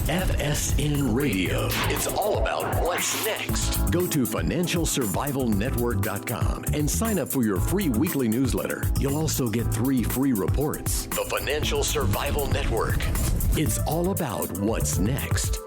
FSN Radio. It's all about what's next. Go to financialsurvivalnetwork.com and sign up for your free weekly newsletter. You'll also get 3 free reports. The Financial Survival Network. It's all about what's next.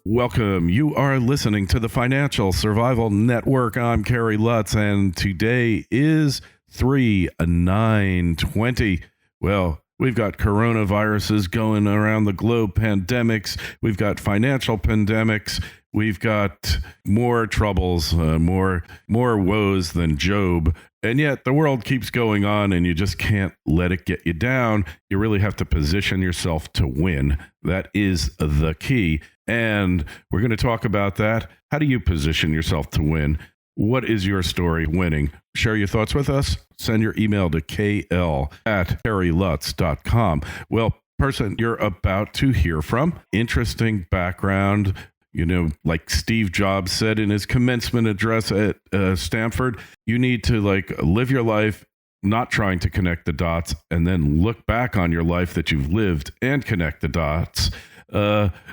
Welcome. You are listening to the Financial Survival Network. I'm Kerry Lutz, and today is 3/9/20. Well, we've got coronaviruses going around the globe, pandemics. We've got financial pandemics. We've got more troubles, more woes than Job. And yet the world keeps going on, and you just can't let it get you down. You really have to position yourself to win. That is the key. And we're going to talk about that. How do you position yourself to win? What is your story winning? Share your thoughts with us. Send your email to kl@kerrylutz.com. Well, person you're about to hear from, interesting background. You know, like Steve Jobs said in his commencement address at Stanford, you need to live your life not trying to connect the dots, and then look back on your life that you've lived and connect the dots.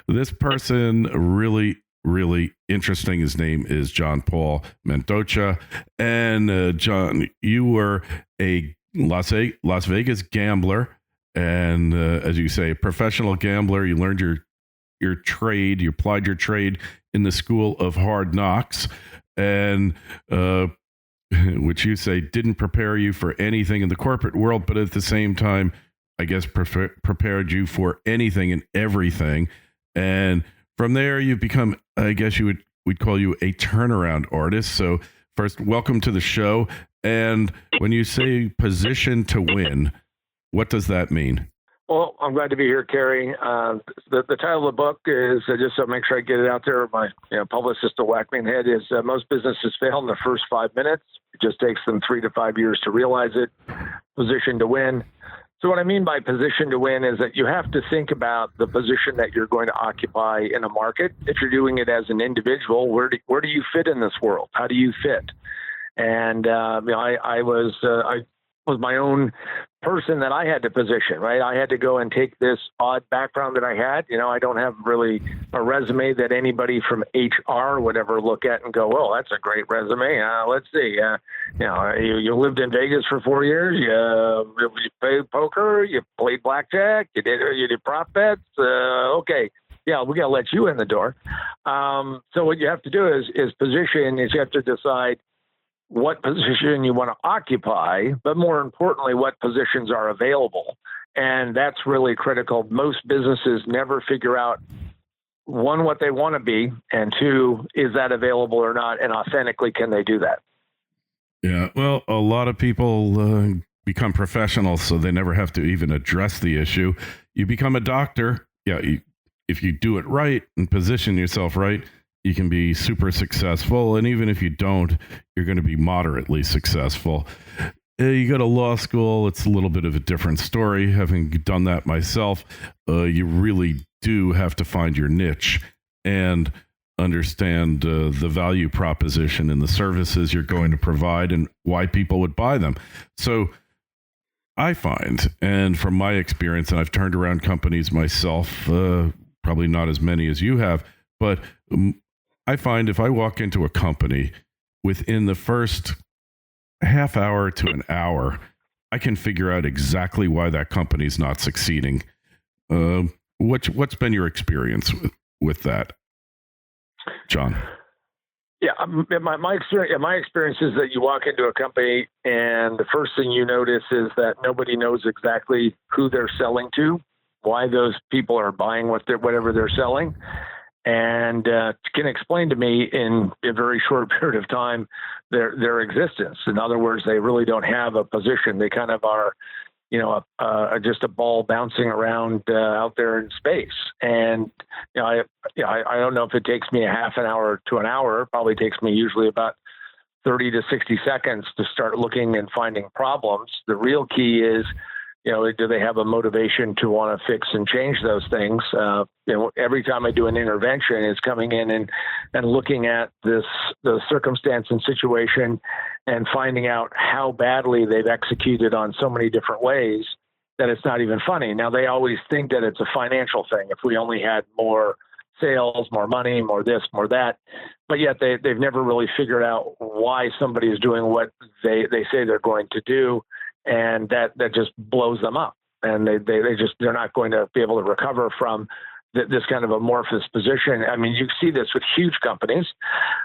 This person really interesting. His name is John Paul Mendocha. And John, you were a Las Vegas gambler, and as you say, a professional gambler. You learned your trade. You applied your trade in the School of Hard Knocks, and which you say didn't prepare you for anything in the corporate world, but at the same time, I guess prepared you for anything and everything. And from there, you've become, I guess we'd call you a turnaround artist. So first, welcome to the show. And when you say position to win, what does that mean? Well, I'm glad to be here, Kerry. The title of the book is, just to make sure I get it out there, my publicist will whack me in the head, is Most Businesses Fail in the First 5 Minutes. It just takes them 3 to 5 years to realize it. Position to win. So what I mean by position to win is that you have to think about the position that you're going to occupy in a market. If you're doing it as an individual, where do you fit in this world? How do you fit? And I was my own person that I had to position, right? I had to go and take this odd background that I had. I don't have really a resume that anybody from HR would ever look at and go, "Well, that's a great resume. Let's see. You lived in Vegas for 4 years. You played poker. You played blackjack. You did prop bets. Okay. Yeah, we got to let you in the door." So what you have to do is position. Is you have to decide what position you want to occupy, but more importantly, what positions are available. And that's really critical. Most businesses never figure out, 1, what they want to be, and 2, is that available or not, and authentically, can they do that? Yeah, well, a lot of people become professionals, so they never have to even address the issue. You become a doctor. Yeah, if you do it right and position yourself right, you can be super successful. And even if you don't, you're going to be moderately successful. You go to law school, it's a little bit of a different story. Having done that myself, you really do have to find your niche and understand the value proposition and the services you're going to provide and why people would buy them. So I find, and from my experience, and I've turned around companies myself, probably not as many as you have, but I find if I walk into a company, within the first half hour to an hour, I can figure out exactly why that company's not succeeding. What's been your experience with that, John? Yeah, my experience is that you walk into a company and the first thing you notice is that nobody knows exactly who they're selling to, why those people are buying whatever they're selling. And can explain to me in a very short period of time their existence. In other words, they really don't have a position. They kind of are, just a ball bouncing around out there in space. And I don't know if it takes me a half an hour to an hour. It probably takes me usually about 30 to 60 seconds to start looking and finding problems. The real key is, do they have a motivation to want to fix and change those things? Every time I do an intervention, it's coming in and looking at the circumstance and situation and finding out how badly they've executed on so many different ways that it's not even funny. Now, they always think that it's a financial thing. If we only had more sales, more money, more this, more that, but yet they've never really figured out why somebody is doing what they say they're going to do, and that just blows them up, and they're not going to be able to recover from this kind of amorphous position. I mean, you see this with huge companies.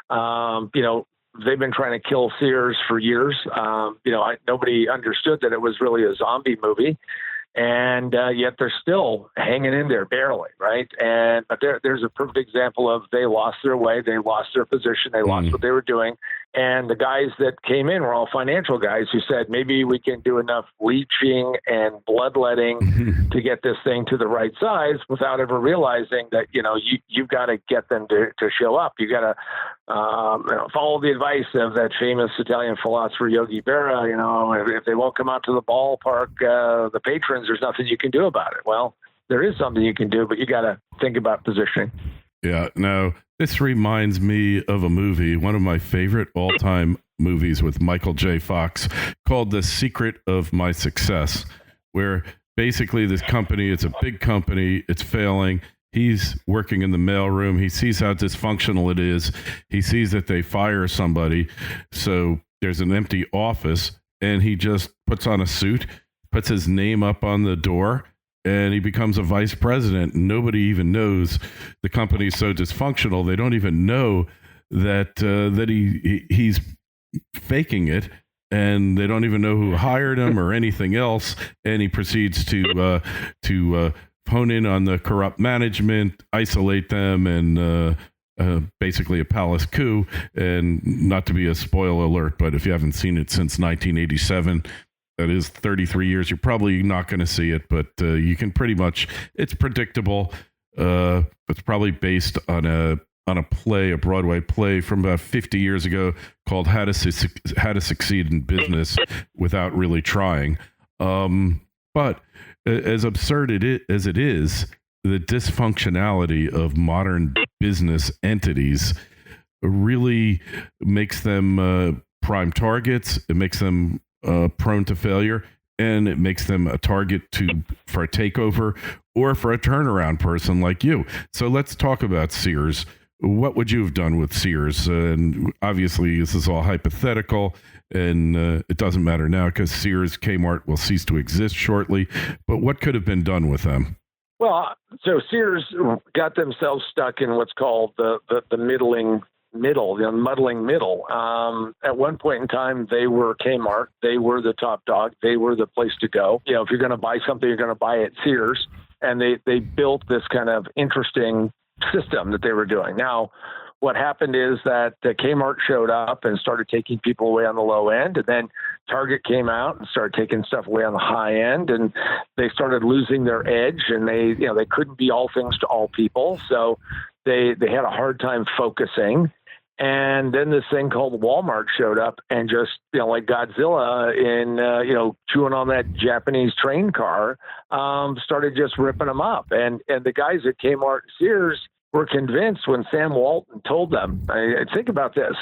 They've been trying to kill Sears for years. Nobody understood that it was really a zombie movie. And yet they're still hanging in there barely, right? But there's a perfect example of they lost their way, they lost their position, they lost what they were doing. And the guys that came in were all financial guys who said, maybe we can do enough leaching and bloodletting to get this thing to the right size, without ever realizing that, you've got to get them to show up. You got to follow the advice of that famous Italian philosopher, Yogi Berra. If they won't come out to the ballpark, the patrons, there's nothing you can do about it. Well, there is something you can do, but you got to think about positioning. Yeah, no, this reminds me of a movie, one of my favorite all-time movies with Michael J. Fox, called The Secret of My Success, where basically this company, it's a big company, it's failing. He's working in the mailroom. He sees how dysfunctional it is. He sees that they fire somebody. So there's an empty office, and he just puts on a suit, puts his name up on the door, and he becomes a vice president. Nobody even knows the company's so dysfunctional. They don't even know that he's faking it, and they don't even know who hired him or anything else. And he proceeds to hone in on the corrupt management, isolate them, and basically a palace coup. And not to be a spoiler alert, but if you haven't seen it since 1987, that is 33 years. You're probably not going to see it, but you can pretty much. It's predictable. It's probably based on a play, a Broadway play from about 50 years ago called "How to Succeed in Business Without Really Trying." But as absurd as it is, the dysfunctionality of modern business entities really makes them prime targets. It makes them prone to failure, and it makes them a target for a takeover or for a turnaround person like you. So let's talk about Sears. What would you have done with Sears? And obviously, this is all hypothetical, and it doesn't matter now because Sears, Kmart will cease to exist shortly. But what could have been done with them? Well, so Sears got themselves stuck in what's called the muddling middle. At one point in time, they were Kmart. They were the top dog. They were the place to go. If you're going to buy something, you're going to buy at Sears. And they built this kind of interesting system that they were doing. Now, what happened is that Kmart showed up and started taking people away on the low end, and then Target came out and started taking stuff away on the high end, and they started losing their edge, and they couldn't be all things to all people, so they had a hard time focusing. And then this thing called Walmart showed up and just, like Godzilla chewing on that Japanese train car, started just ripping them up. And the guys at Kmart and Sears were convinced when Sam Walton told them, think about this.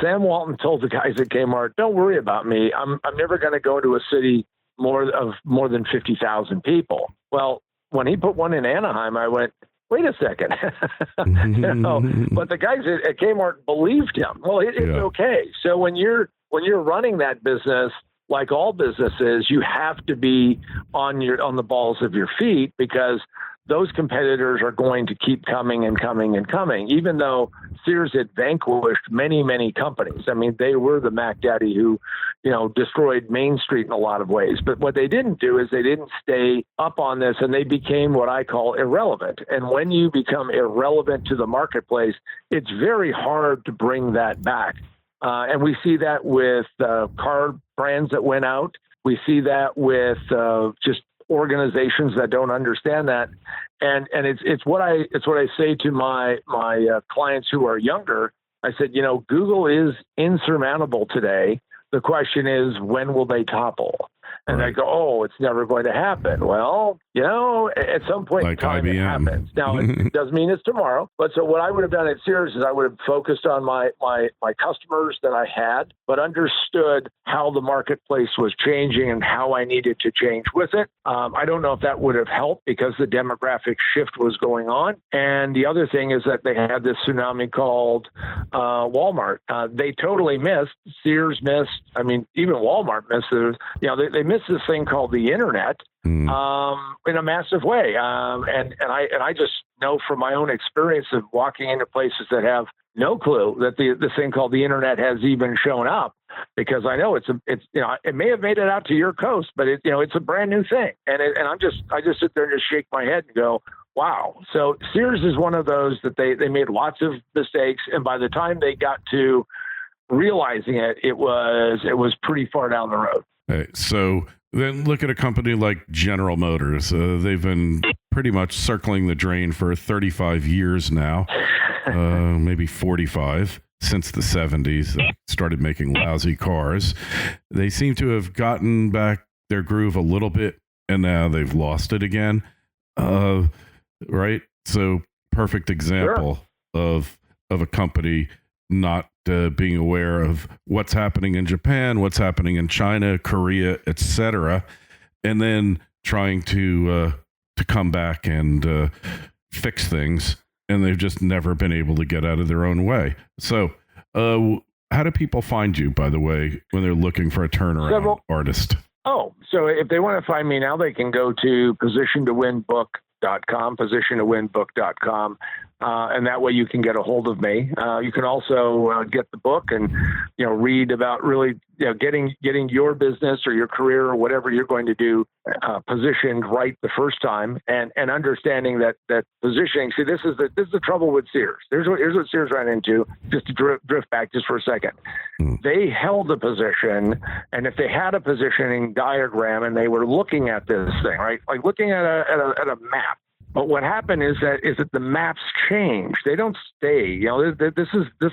Sam Walton told the guys at Kmart, don't worry about me. I'm never going to go to a city more than 50,000 people. Well, when he put one in Anaheim, I went, wait a second. But the guys at Kmart believed him. Well, it's okay. So when you're running that business, like all businesses, you have to be on the balls of your feet, because those competitors are going to keep coming and coming and coming, even though Sears had vanquished many, many companies. I mean, they were the Mac Daddy who, destroyed Main Street in a lot of ways. But what they didn't do is they didn't stay up on this, and they became what I call irrelevant. And when you become irrelevant to the marketplace, it's very hard to bring that back. And we see that with car brands that went out. We see that with just organizations that don't understand that, and it's what I say to my clients who are younger. I said, Google is insurmountable today. The question is, when will they topple? And I go, oh, it's never going to happen. Well, at some point in time, it happens. Now, it doesn't mean it's tomorrow. But so what I would have done at Sears is I would have focused on my customers that I had, but understood how the marketplace was changing and how I needed to change with it. I don't know if that would have helped because the demographic shift was going on. And the other thing is that they had this tsunami called Walmart. They totally missed. Sears missed. I mean, even Walmart missed. They missed this thing called the internet in a massive way. And I just know from my own experience of walking into places that have no clue that this thing called the internet has even shown up, because I know it may have made it out to your coast, but it's a brand new thing. And I just sit there and just shake my head and go, wow. So Sears is one of those that they made lots of mistakes. And by the time they got to realizing it was pretty far down the road. Okay, so then look at a company like General Motors. They've been pretty much circling the drain for 35 years now, maybe 45, since the 70s. Started making lousy cars. They seem to have gotten back their groove a little bit, and now they've lost it again. Right? So perfect example of a company not being aware of what's happening in Japan, what's happening in China, Korea, etc., and then trying to come back and fix things, and they've just never been able to get out of their own way. So, how do people find you, by the way, when they're looking for a turnaround artist? Oh, so if they want to find me now, they can go to positiontowinbook.com. And that way you can get a hold of me. You can also get the book and, read about really, getting your business or your career or whatever you're going to do positioned right the first time, and understanding that positioning. See, this is the trouble with Sears. Here's what Sears ran into. Just to drift back just for a second. They held a position, and if they had a positioning diagram and they were looking at this thing, right, like looking at a map. But what happened is that the maps change. They don't stay. This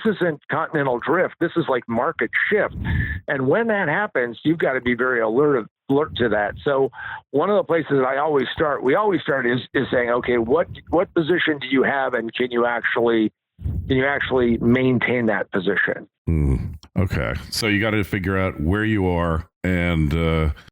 isn't continental drift. This is like market shift. And when that happens, you've got to be very alert to that. So one of the places that we always start is saying, okay, what position do you have, and can you actually maintain that position? Okay. So you got to figure out where you are, and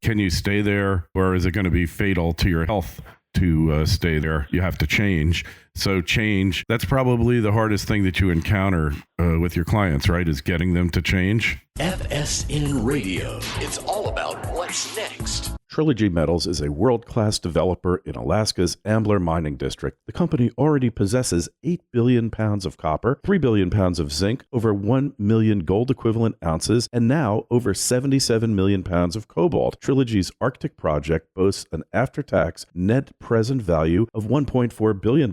can you stay there, or is it going to be fatal to your health to stay there? You have to change. So change, that's probably the hardest thing that you encounter with your clients, right? Is getting them to change. FSN Radio. It's all about what's next. Trilogy Metals is a world-class developer in Alaska's Ambler Mining District. The company already possesses 8 billion pounds of copper, 3 billion pounds of zinc, over 1 million gold-equivalent ounces, and now over 77 million pounds of cobalt. Trilogy's Arctic project boasts an after-tax net present value of $1.4 billion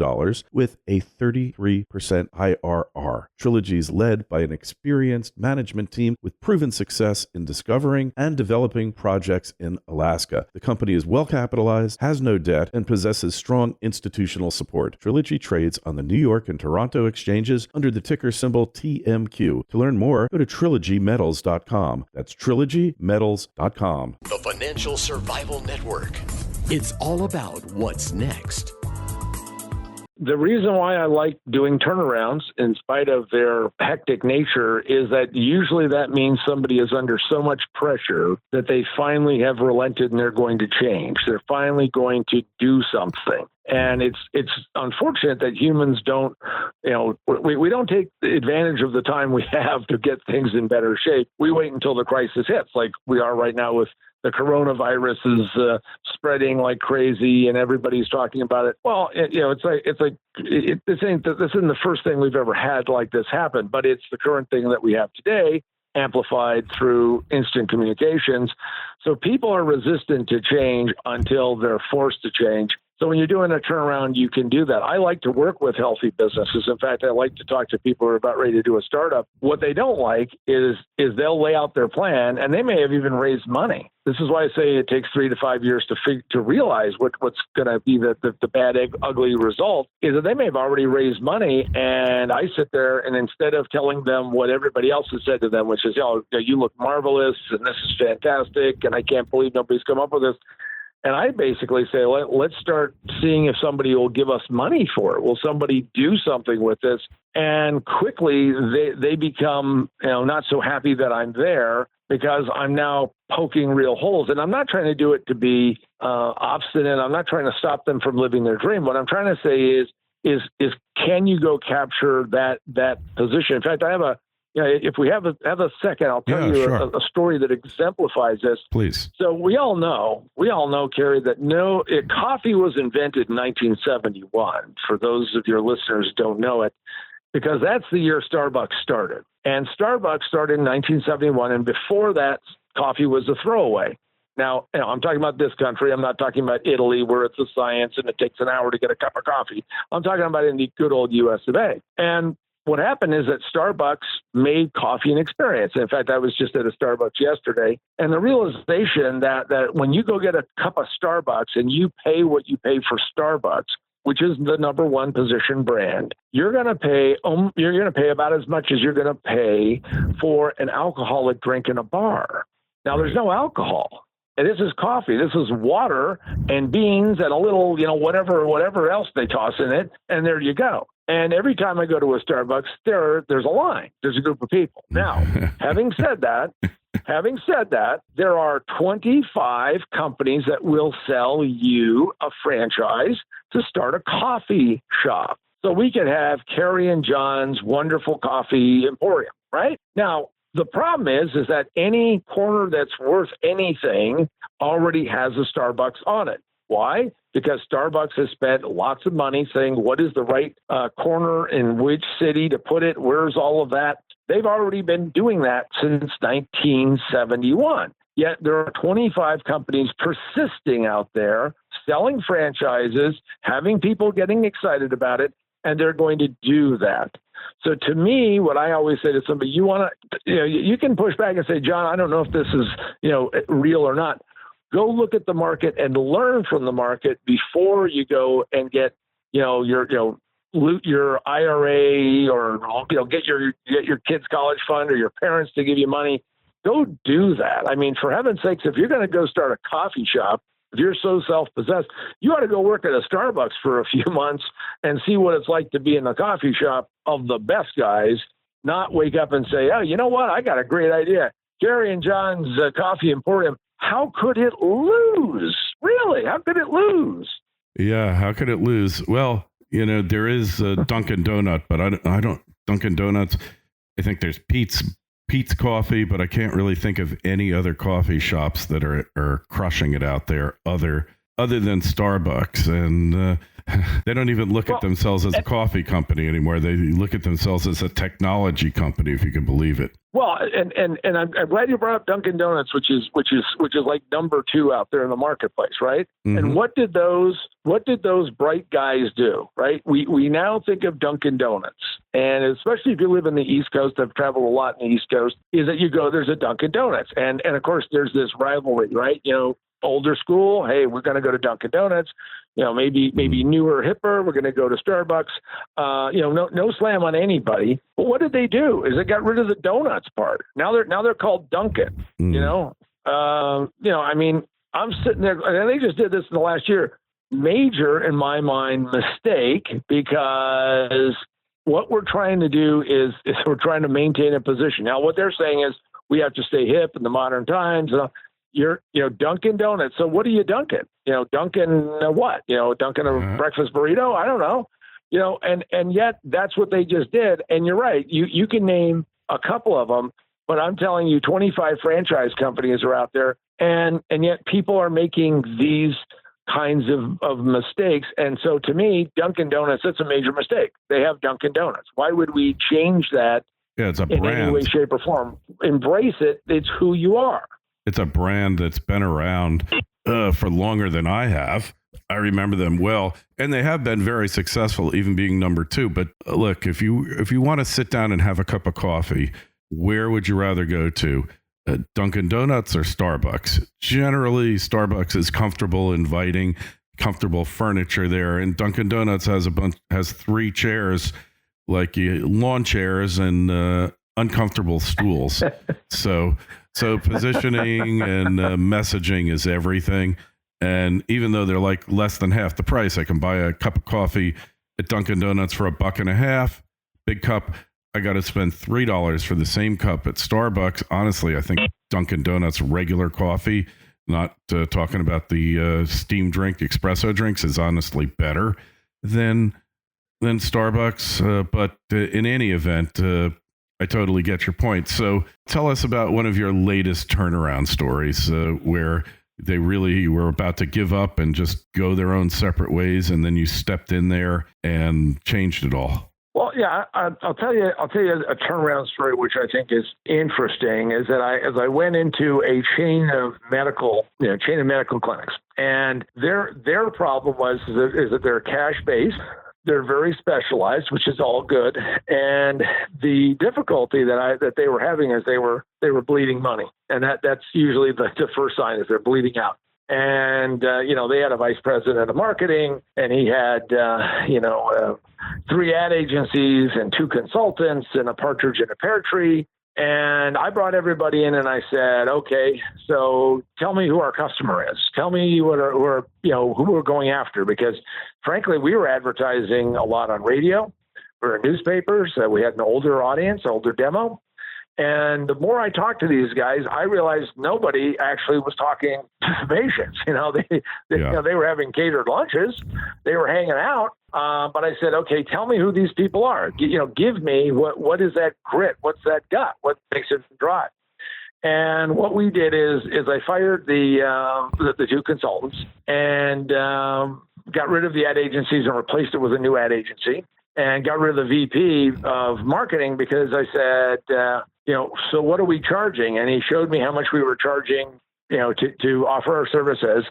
with a 33% IRR. Trilogy is led by an experienced management team with proven success in discovering and developing projects in Alaska. The company is well capitalized, has no debt, and possesses strong institutional support. Trilogy trades on the New York and Toronto exchanges under the ticker symbol TMQ. To learn more, go to trilogymetals.com. That's trilogymetals.com. The Financial Survival Network. It's all about what's next. The reason why I like doing turnarounds, in spite of their hectic nature, is that usually that means somebody is under so much pressure that they finally have relented and they're going to change. They're finally going to do something. And it's unfortunate that humans don't, we don't take advantage of the time we have to get things in better shape. We wait until the crisis hits, like we are right now with the coronavirus is spreading like crazy, and everybody's talking about it. Well, this isn't the first thing we've ever had like this happen, but it's the current thing that we have today, amplified through instant communications. So people are resistant to change until they're forced to change. So when you're doing a turnaround, you can do that. I like to work with healthy businesses. In fact, I like to talk to people who are about ready to do a startup. What they don't like is they'll lay out their plan, and they may have even raised money. This is why I say it takes 3 to 5 years to realize what's going to be the bad, ugly result, is that they may have already raised money, and I sit there, and instead of telling them what everybody else has said to them, which is, you look marvelous, and this is fantastic, and I can't believe nobody's come up with this, and I basically say, let's start seeing if somebody will give us money for it. Will somebody do something with this? And quickly they become, not so happy that I'm there, because I'm now poking real holes. And I'm not trying to do it to be obstinate. I'm not trying to stop them from living their dream. What I'm trying to say is can you go capture that position? In fact, I have if we have a second, I'll tell you a story that exemplifies this. Please. So we all know, Kerry, that coffee was invented in 1971. For those of your listeners who don't know it, because that's the year Starbucks started. And Starbucks started in 1971, and before that, coffee was a throwaway. Now, I'm talking about this country. I'm not talking about Italy, where it's a science and it takes an hour to get a cup of coffee. I'm talking about in the good old U.S. of A. And what happened is that Starbucks made coffee an experience. In fact, I was just at a Starbucks yesterday, and the realization that when you go get a cup of Starbucks and you pay what you pay for Starbucks, which is the number one position brand, you're going to pay about as much as you're going to pay for an alcoholic drink in a bar. Now, there's no alcohol. And this is coffee. This is water and beans and a little, whatever else they toss in it, and there you go. And every time I go to a Starbucks, there's a line. There's a group of people. Now, having said that, there are 25 companies that will sell you a franchise to start a coffee shop. So we could have Carrie and John's Wonderful Coffee Emporium, right? Now, the problem is that any corner that's worth anything already has a Starbucks on it. Why? Because Starbucks has spent lots of money saying what is the right corner in which city to put it, where's all of that. They've already been doing that since 1971. Yet there are 25 companies persisting out there, selling franchises, having people getting excited about it, and they're going to do that. So to me, what I always say to somebody, you can push back and say, John, I don't know if this is, real or not. Go look at the market and learn from the market before you go and get, loot your IRA or, get your kids' college fund or your parents to give you money. Go do that. I mean, for heaven's sakes, if you're going to go start a coffee shop, if you're so self-possessed, you ought to go work at a Starbucks for a few months and see what it's like to be in the coffee shop of the best guys, not wake up and say, oh, you know what? I got a great idea. Jerry and John's Coffee Emporium. How could it lose? Really? How could it lose? Yeah, how could it lose? Well, there is Dunkin' Donut, but I don't Dunkin' Donuts. I think there's Pete's Coffee, but I can't really think of any other coffee shops that are crushing it out there other than Starbucks. And they don't even look at themselves as a coffee company anymore. They look at themselves as a technology company, if you can believe it. Well, and I'm glad you brought up Dunkin' Donuts, which is like number 2 out there in the marketplace, right? Mm-hmm. And what did those bright guys do, right? We now think of Dunkin' Donuts, and especially if you live in the East Coast, I've traveled a lot in the East Coast, is that you go, there's a Dunkin' Donuts, and of course there's this rivalry, right? Older school, hey, we're going to go to Dunkin' Donuts. Maybe newer, hipper, we're going to go to Starbucks. No slam on anybody. But what did they do? Is they got rid of the donuts part. Now they're called Dunkin'. I mean, I'm sitting there, and they just did this in the last year. Major, in my mind, mistake, because what we're trying to do is we're trying to maintain a position. Now, what they're saying is we have to stay hip in the modern times. You're Dunkin' Donuts. So what are you dunking? Dunkin' what? Dunkin' a breakfast burrito? I don't know. And yet that's what they just did. And you're right. You can name a couple of them, but I'm telling you, 25 franchise companies are out there, and yet people are making these kinds of mistakes. And so to me, Dunkin' Donuts, that's a major mistake. They have Dunkin' Donuts. Why would we change that? Yeah, it's a in brand. Any way, shape, or form? Embrace it. It's who you are. It's a brand that's been around for longer than I have. I remember them well, and they have been very successful, even being number 2. But look, if you want to sit down and have a cup of coffee, where would you rather go to? Dunkin' Donuts or Starbucks? Generally, Starbucks is comfortable, inviting, comfortable furniture there, and Dunkin' Donuts has 3 chairs, like lawn chairs, and uncomfortable stools. So positioning and messaging is everything. And even though they're like less than half the price, I can buy a cup of coffee at Dunkin' Donuts for $1.50, big cup. I got to spend $3 for the same cup at Starbucks. Honestly, I think Dunkin' Donuts regular coffee, not talking about the steam drink, espresso drinks, is honestly better than Starbucks. But in any event, I totally get your point. So tell us about one of your latest turnaround stories where they really were about to give up and just go their own separate ways, and then you stepped in there and changed it all. Well, yeah, I'll tell you a turnaround story, which I think is interesting, is that as I went into a chain of medical clinics, and their problem is that they're cash based. They're very specialized, which is all good. And the difficulty that they were having is they were bleeding money. And that's usually the first sign, is they're bleeding out. And, they had a vice president of marketing, and he had, 3 ad agencies and 2 consultants and a partridge in a pear tree. And I brought everybody in and I said, okay, so tell me who our customer is. Tell me who we're going after, because frankly, we were advertising a lot on radio. We were in newspapers. We had an older audience, older demo. And the more I talked to these guys, I realized nobody actually was talking to patients. They were having catered lunches. They were hanging out. But I said, okay, tell me who these people are. Give me what is that grit? What's that gut? What makes it drive? And what we did is I fired the 2 consultants and got rid of the ad agencies and replaced it with a new ad agency, and got rid of the VP of marketing, because I said, so what are we charging? And he showed me how much we were charging, to offer our services.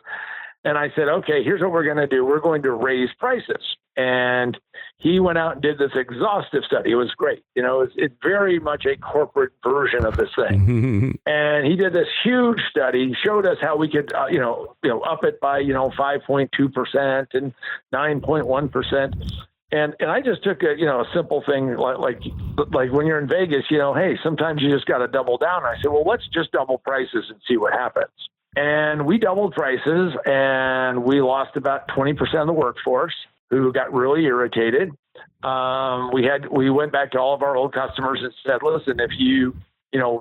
And I said, okay, here's what we're going to do. We're going to raise prices. And he went out and did this exhaustive study. It was great. It's very much a corporate version of this thing. And he did this huge study, showed us how we could, up it by, 5.2% and 9.1%. And I just took a simple thing like when you're in Vegas, hey, sometimes you just got to double down. I said, well, let's just double prices and see what happens. And we doubled prices, and we lost about 20% of the workforce, who got really irritated. We went back to all of our old customers and said, listen, if you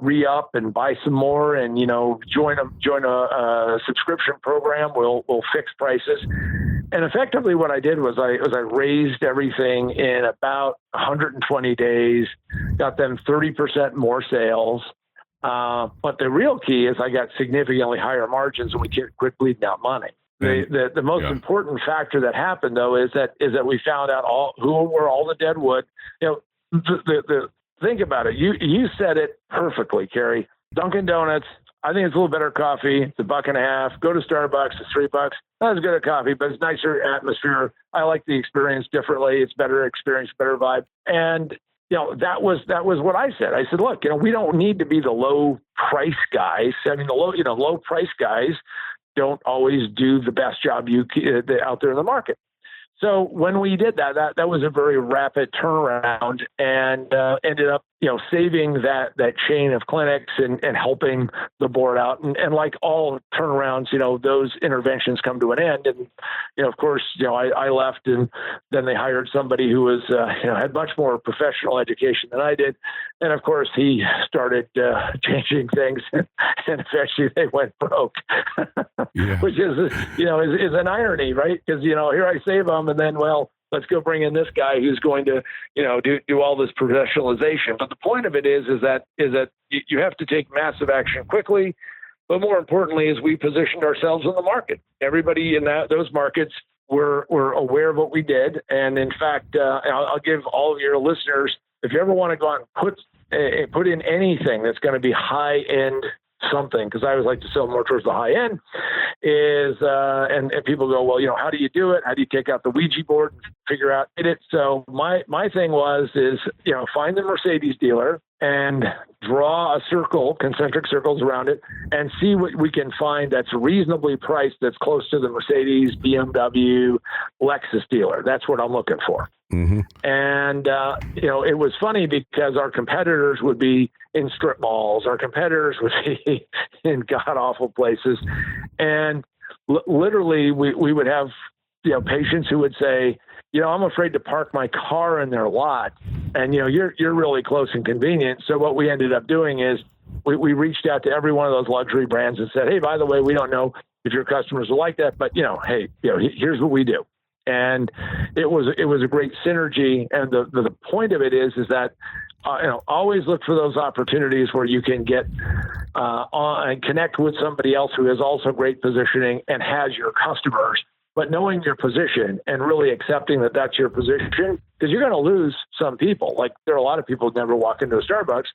re-up and buy some more and, join a subscription program, we'll fix prices. And effectively what I did was I raised everything in about 120 days, got them 30% more sales. But the real key is I got significantly higher margins, and we quit bleeding out money. The most important factor that happened, though, is that we found out who were all the dead wood. Think about it. You said it perfectly, Kerry. Dunkin' Donuts, I think it's a little better coffee. It's $1.50. Go to Starbucks, it's $3. Not as good a coffee, but it's nicer atmosphere. I like the experience differently. It's better experience, better vibe. And that was what I said. I said, look, we don't need to be the low price guys. I mean, low price guys don't always do the best job out there in the market. So when we did that was a very rapid turnaround, and ended up, saving that chain of clinics and helping the board out. And like all turnarounds, those interventions come to an end. And, of course, I left, and then they hired somebody who was, had much more professional education than I did. And of course, he started changing things, and eventually they went broke, which is an irony, right? Because, here I save them, and then, well, let's go bring in this guy who's going to, do all this professionalization. But the point of it is that you have to take massive action quickly. But more importantly, is we positioned ourselves in the market. Everybody in those markets were aware of what we did. And in fact, I'll give all of your listeners, if you ever want to go out and put in anything that's going to be high-end something, because I always like to sell more towards the high end, is, and people go, well, how do you do it? How do you take out the Ouija board and figure out it? So my thing is, find the Mercedes dealer and draw a circle, concentric circles around it, and see what we can find that's reasonably priced, that's close to the Mercedes, BMW, Lexus dealer. That's what I'm looking for. Mm-hmm. And, it was funny because our competitors would be in strip malls. Our competitors would be in god-awful places. And literally we would have, patients who would say, I'm afraid to park my car in their lot. And, you're really close and convenient. So what we ended up doing is we reached out to every one of those luxury brands and said, hey, by the way, we don't know if your customers are like that, but, hey, here's what we do. And it was a great synergy. And the point of it is that, always look for those opportunities where you can get on and connect with somebody else who has also great positioning and has your customers, but knowing your position and really accepting that that's your position, because you're going to lose some people. Like, there are a lot of people who never walk into a Starbucks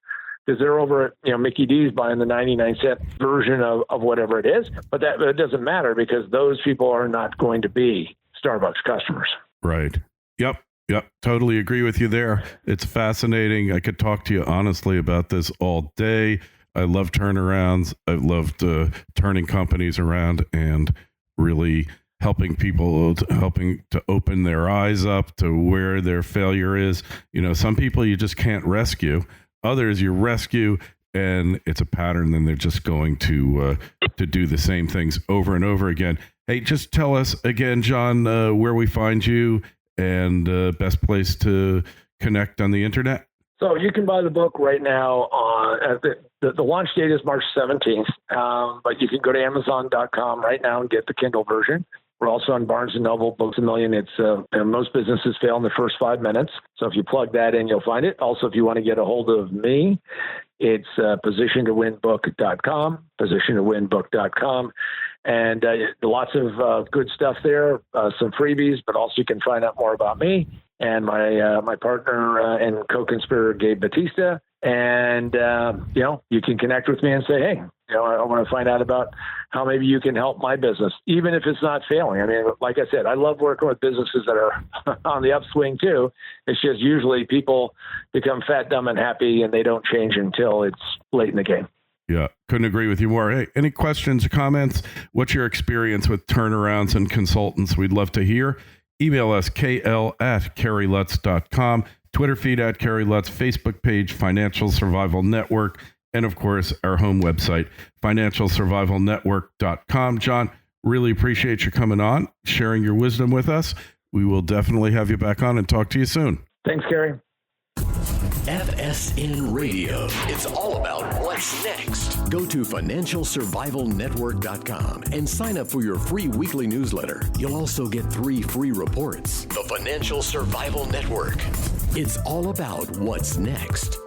because they're over at Mickey D's buying the 99-cent version of whatever it is. But it doesn't matter, because those people are not going to be Starbucks customers. Right. Yep. Totally agree with you there. It's fascinating. I could talk to you honestly about this all day. I love turnarounds. I've loved turning companies around and really helping people, helping to open their eyes up to where their failure is. Some people you just can't rescue. Others you rescue, and it's a pattern. Then they're just going to do the same things over and over again. Hey, just tell us again, John, where we find you and best place to connect on the internet. So you can buy the book right now. The launch date is March 17th, but you can go to Amazon.com right now and get the Kindle version. We're also on Barnes & Noble, Books A Million. It's most businesses fail in the first 5 minutes. So if you plug that in, you'll find it. Also, if you want to get a hold of me, it's positiontowinbook.com, positiontowinbook.com. And lots of good stuff there, some freebies, but also you can find out more about me and my partner and co-conspirator, Gabe Batista. And, you can connect with me and say, hey, I want to find out about how maybe you can help my business, even if it's not failing. I mean, like I said, I love working with businesses that are on the upswing too. It's just usually people become fat, dumb, and happy, and they don't change until it's late in the game. Yeah, couldn't agree with you more. Hey, any questions or comments? What's your experience with turnarounds and consultants? We'd love to hear. Email us, kl@kerrylutz.com, Twitter feed @KerryLutz, Facebook page, Financial Survival Network, and of course, our home website, financialsurvivalnetwork.com. John, really appreciate you coming on, sharing your wisdom with us. We will definitely have you back on and talk to you soon. Thanks, Kerry. FSN Radio. It's all about what's next. Go to financialsurvivalnetwork.com and sign up for your free weekly newsletter. You'll also get 3 free reports. The Financial Survival Network. It's all about what's next.